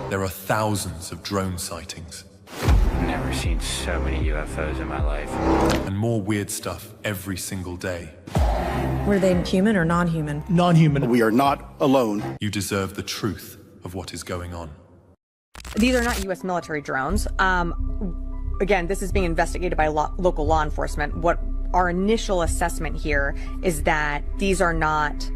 There are thousands of drone sightings. Never seen so many UFOs in my life. And more weird stuff every single day. Were they human or non-human? Non-human. We are not alone. You deserve the truth of what is going on. These are not U.S. military drones. Again, this is being investigated by local law enforcement. What our initial assessment here is that these are not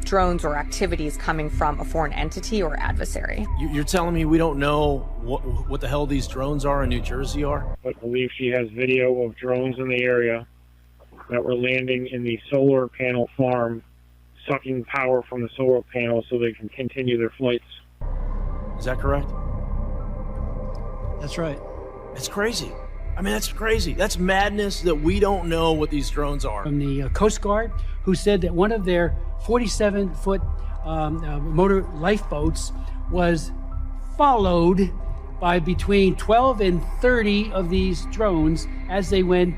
drones or activities coming from a foreign entity or adversary. You're telling me we don't know what the hell these drones are in New Jersey are? I believe she has video of drones in the area that were landing in the solar panel farm, sucking power from the solar panels so they can continue their flights. Is that correct? That's right. It's crazy. I mean, that's crazy. That's madness that we don't know what these drones are. From the Coast Guard, who said that one of their 47-foot motor lifeboats was followed by between 12 and 30 of these drones as they went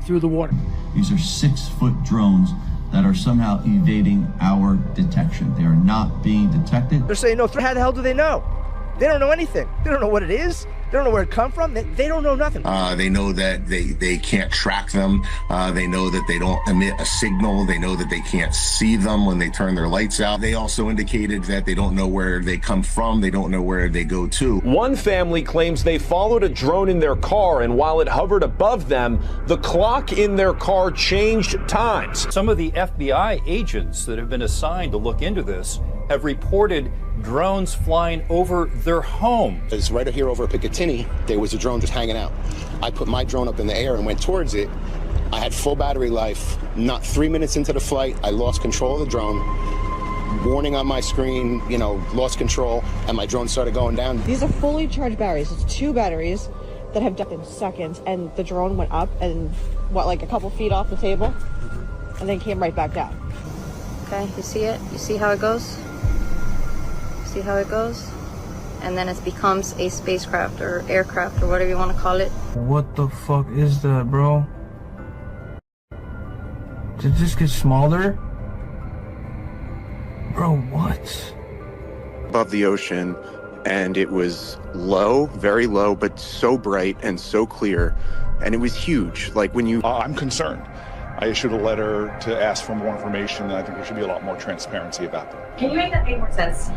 through the water. These are 6-foot drones that are somehow evading our detection. They are not being detected. They're saying no threat. How the hell do they know? They don't know anything. They don't know what it is. They don't know where it come from. They don't know nothing. They know that they can't track them. They know that they don't emit a signal. They know that they can't see them when they turn their lights out. They also indicated that they don't know where they come from. They don't know where they go to. One family claims they followed a drone in their car, and while it hovered above them, the clock in their car changed times. Some of the FBI agents that have been assigned to look into this have reported drones flying over their home. It's right here over Picatinny, there was a drone just hanging out. I put my drone up in the air and went towards it. I had full battery life. Not 3 minutes into the flight, I lost control of the drone. Warning on my screen, lost control, and my drone started going down. These are fully charged batteries. It's 2 batteries that have died in seconds, and the drone went up and, like a couple feet off the table, and then came right back down. Okay, you see it? You see how it goes? See how it goes? And then it becomes a spacecraft or aircraft or whatever you want to call it. What the fuck is that, bro? Did this get smaller? Bro, what? Above the ocean, and it was low, very low, but so bright and so clear, and it was huge. Like when you... I'm concerned. I issued a letter to ask for more information, and I think there should be a lot more transparency about that. Can you make that make more sense?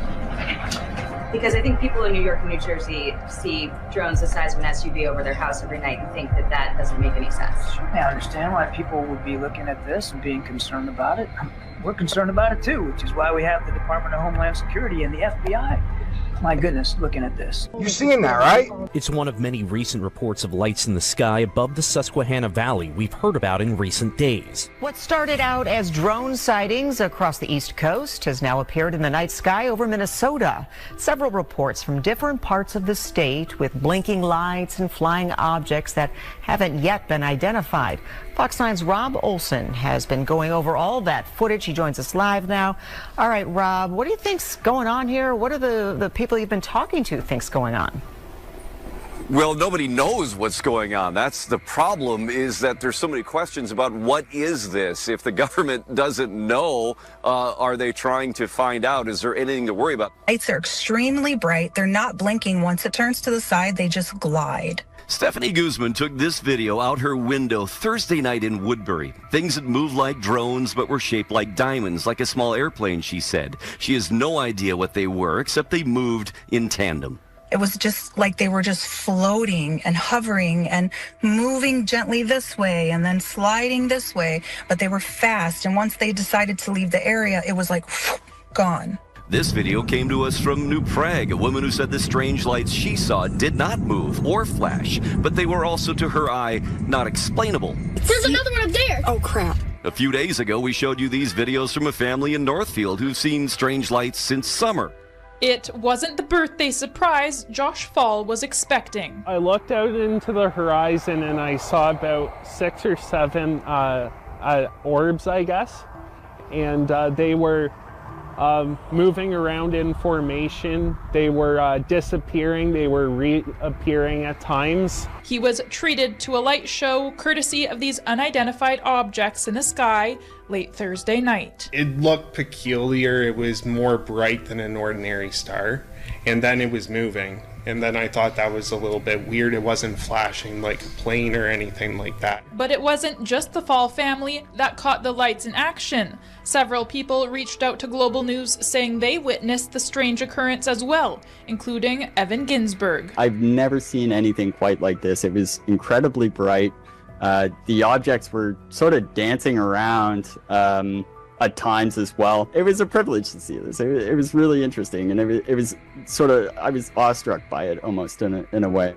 Because I think people in New York and New Jersey see drones the size of an SUV over their house every night and think that that doesn't make any sense. I understand why people would be looking at this and being concerned about it. We're concerned about it too, which is why we have the Department of Homeland Security and the FBI. My goodness, looking at this. You're seeing that, right? It's one of many recent reports of lights in the sky above the Susquehanna Valley we've heard about in recent days. What started out as drone sightings across the East Coast has now appeared in the night sky over Minnesota. Several reports from different parts of the state with blinking lights and flying objects that haven't yet been identified. Fox 9's Rob Olson has been going over all that footage. He joins us live now. All right, Rob, what do you think's going on here? What are the people you've been talking to think's going on? Well, nobody knows what's going on. That's the problem, is that there's so many questions about what is this? If the government doesn't know, are they trying to find out? Is there anything to worry about? Lights are extremely bright. They're not blinking. Once it turns to the side, they just glide. Stephanie Guzman took this video out her window Thursday night in Woodbury. Things that moved like drones but were shaped like diamonds, like a small airplane, she said. She has no idea what they were, except they moved in tandem. It was just like they were just floating and hovering and moving gently this way and then sliding this way, but they were fast. And once they decided to leave the area, it was like gone. This video came to us from New Prague, a woman who said the strange lights she saw did not move or flash, but they were also, to her eye, not explainable. There's another one up there. Oh, crap. A few days ago, we showed you these videos from a family in Northfield who've seen strange lights since summer. It wasn't the birthday surprise Josh Fall was expecting. I looked out into the horizon and I saw about 6 or 7 orbs, I guess, and they were moving around in formation. They were disappearing. They were reappearing at times. He was treated to a light show courtesy of these unidentified objects in the sky late Thursday night. It looked peculiar. It was more bright than an ordinary star. and then it was moving. And then I thought that was a little bit weird. It wasn't flashing like a plane or anything like that. But it wasn't just the Fall family that caught the lights in action. Several people reached out to Global News saying they witnessed the strange occurrence as well, including Evan Ginsberg. I've never seen anything quite like this. It was incredibly bright. The objects were sort of dancing around at times as well. It was a privilege to see this. It was really interesting, and it was sort of, I was awestruck by it almost in a way.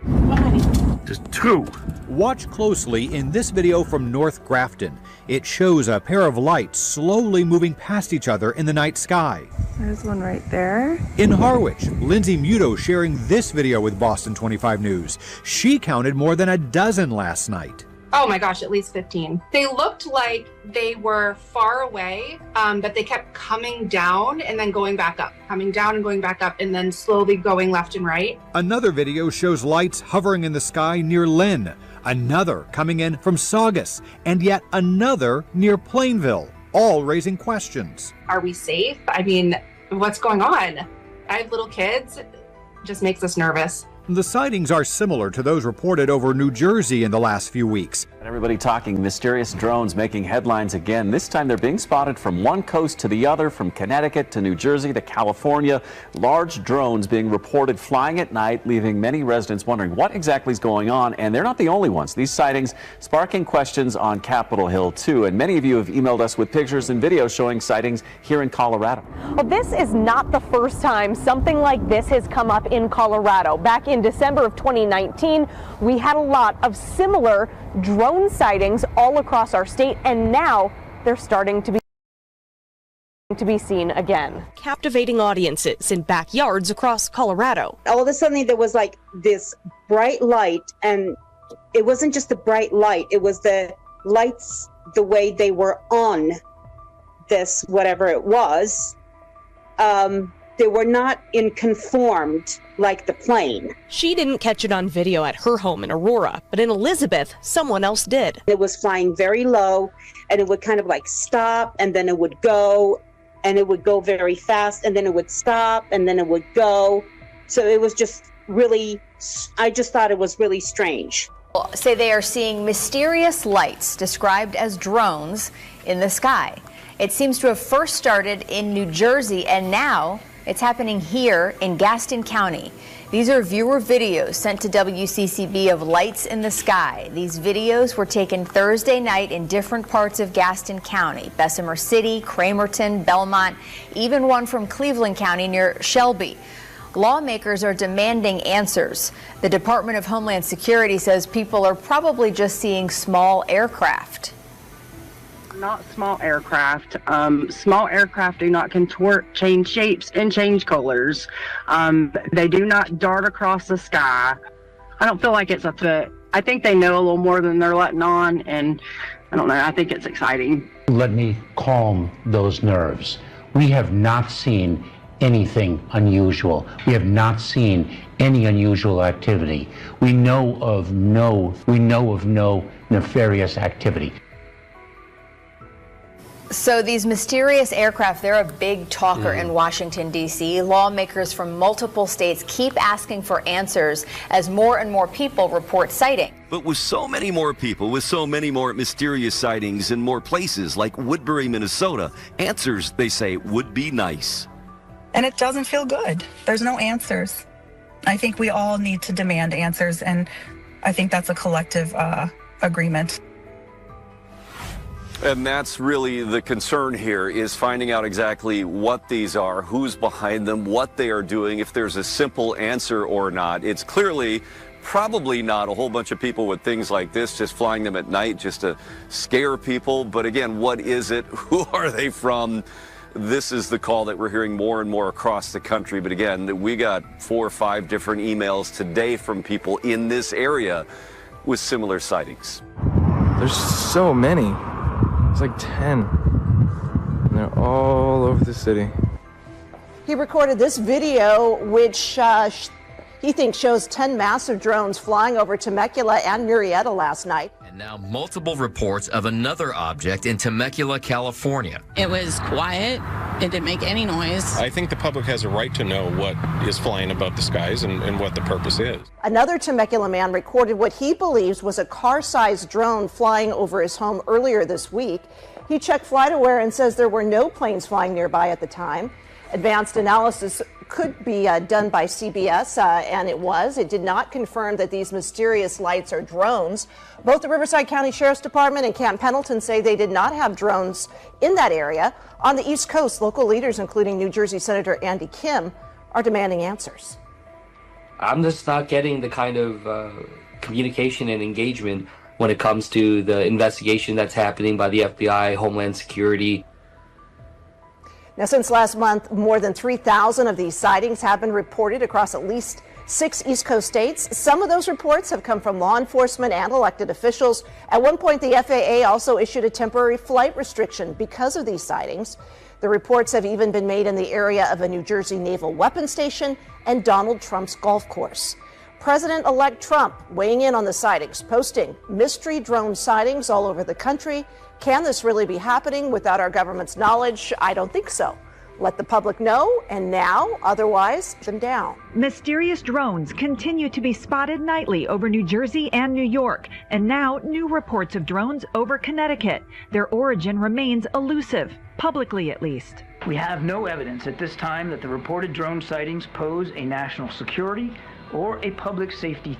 Just two. Watch closely in this video from North Grafton. It shows a pair of lights slowly moving past each other in the night sky. There's one right there. In Harwich, Lindsay Muto sharing this video with Boston 25 News. She counted more than a dozen last night. Oh my gosh, at least 15. They looked like they were far away, but they kept coming down and then going back up, coming down and going back up, and then slowly going left and right. Another video shows lights hovering in the sky near Lynn, another coming in from Saugus, and yet another near Plainville, all raising questions. Are we safe? I mean, what's going on? I have little kids. It just makes us nervous. The sightings are similar to those reported over New Jersey in the last few weeks. Everybody talking mysterious drones making headlines again. This time they're being spotted from one coast to the other, from Connecticut to New Jersey to California. Large drones being reported flying at night, leaving many residents wondering what exactly is going on. And they're not the only ones. These sightings sparking questions on Capitol Hill too. And many of you have emailed us with pictures and videos showing sightings here in Colorado. Well, this is not the first time something like this has come up in Colorado. Back in December of 2019, we had a lot of similar drone sightings all across our state, and now they're starting to be seen again. Captivating audiences in backyards across Colorado. All of a sudden there was like this bright light, and it wasn't just the bright light, it was the lights the way they were on this, whatever it was. They were not conformed like the plane. She didn't catch it on video at her home in Aurora, but in Elizabeth, someone else did. It was flying very low, and it would kind of like stop, and then it would go, and it would go very fast, and then it would stop, and then it would go. So it was just really, I just thought it was really strange. Say they are seeing mysterious lights described as drones in the sky. It seems to have first started in New Jersey, and now it's happening here in Gaston County. These are viewer videos sent to WCCB of lights in the sky. These videos were taken Thursday night in different parts of Gaston County, Bessemer City, Cramerton, Belmont, even one from Cleveland County near Shelby. Lawmakers are demanding answers. The Department of Homeland Security says people are probably just seeing small aircraft. Not small aircraft. Small aircraft do not contort, change shapes, and change colors. They do not dart across the sky. I don't feel like it's a threat. I think they know a little more than they're letting on, and I don't know, I think it's exciting. Let me calm those nerves. We have not seen anything unusual. We have not seen any unusual activity. We know of no nefarious activity. So these mysterious aircraft, they're a big talker in Washington, D.C. Lawmakers from multiple states keep asking for answers as more and more people report sighting. But with so many more people, with so many more mysterious sightings in more places like Woodbury, Minnesota, answers, they say, would be nice. And it doesn't feel good. There's no answers. I think we all need to demand answers, and I think that's a collective agreement. And that's really the concern here, is finding out exactly what these are, who's behind them, what they are doing, if there's a simple answer or not. It's clearly probably not a whole bunch of people with things like this, just flying them at night just to scare people. But again, what is it? Who are they from? This is the call that we're hearing more and more across the country. But again, we got 4 or 5 different emails today from people in this area with similar sightings. There's so many. It's like 10. And they're all over the city. He recorded this video, which he thinks shows 10 massive drones flying over Temecula and Murrieta last night. And now multiple reports of another object in Temecula, California. It was quiet, It didn't make any noise. I think the public has a right to know what is flying above the skies and what the purpose is. Another Temecula man recorded what he believes was a car-sized drone flying over his home earlier this week. He checked FlightAware and says there were no planes flying nearby at the time. Advanced analysis could be done by CBS, and it was. It did not confirm that these mysterious lights are drones. Both the Riverside County Sheriff's Department and Camp Pendleton say they did not have drones in that area. On the East Coast, local leaders, including New Jersey Senator Andy Kim, are demanding answers. I'm just not getting the kind of communication and engagement when it comes to the investigation that's happening by the FBI, Homeland Security. Now, since last month, more than 3,000 of these sightings have been reported across at least 6 East Coast states. Some of those reports have come from law enforcement and elected officials. At one point, the FAA also issued a temporary flight restriction because of these sightings. The reports have even been made in the area of a New Jersey naval weapons station and Donald Trump's golf course. President-elect Trump weighing in on the sightings, posting mystery drone sightings all over the country. Can this really be happening without our government's knowledge? I don't think so. Let the public know, and now, otherwise, them down. Mysterious drones continue to be spotted nightly over New Jersey and New York, and now new reports of drones over Connecticut. Their origin remains elusive, publicly at least. We have no evidence at this time that the reported drone sightings pose a national security or a public safety.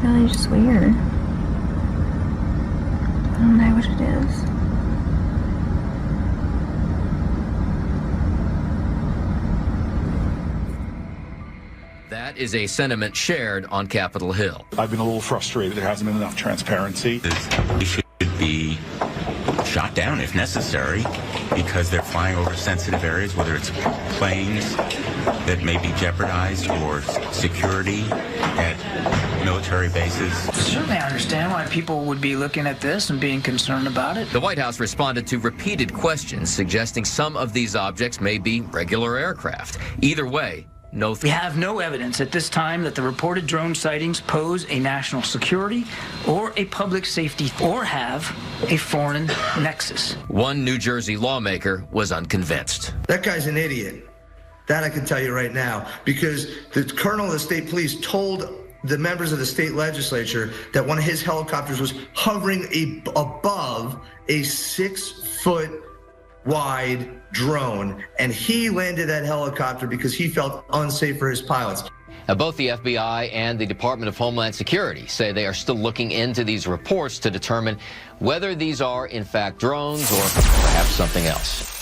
Really just weird. I don't know what it is. That is a sentiment shared on Capitol Hill. I've been a little frustrated. There hasn't been enough transparency. They should be shot down if necessary because they're flying over sensitive areas, whether it's planes that may be jeopardized or security at military bases. Certainly I understand why people would be looking at this and being concerned about it. The White House responded to repeated questions suggesting some of these objects may be regular aircraft. Either way, we have no evidence at this time that the reported drone sightings pose a national security or a public safety or have a foreign nexus. One New Jersey lawmaker was unconvinced. That guy's an idiot. That I can tell you right now, because the colonel of the state police told the members of the state legislature that one of his helicopters was hovering above a 6-foot wide drone, and he landed that helicopter because he felt unsafe for his pilots. Both the FBI and the Department of Homeland Security say they are still looking into these reports to determine whether these are in fact drones or perhaps something else.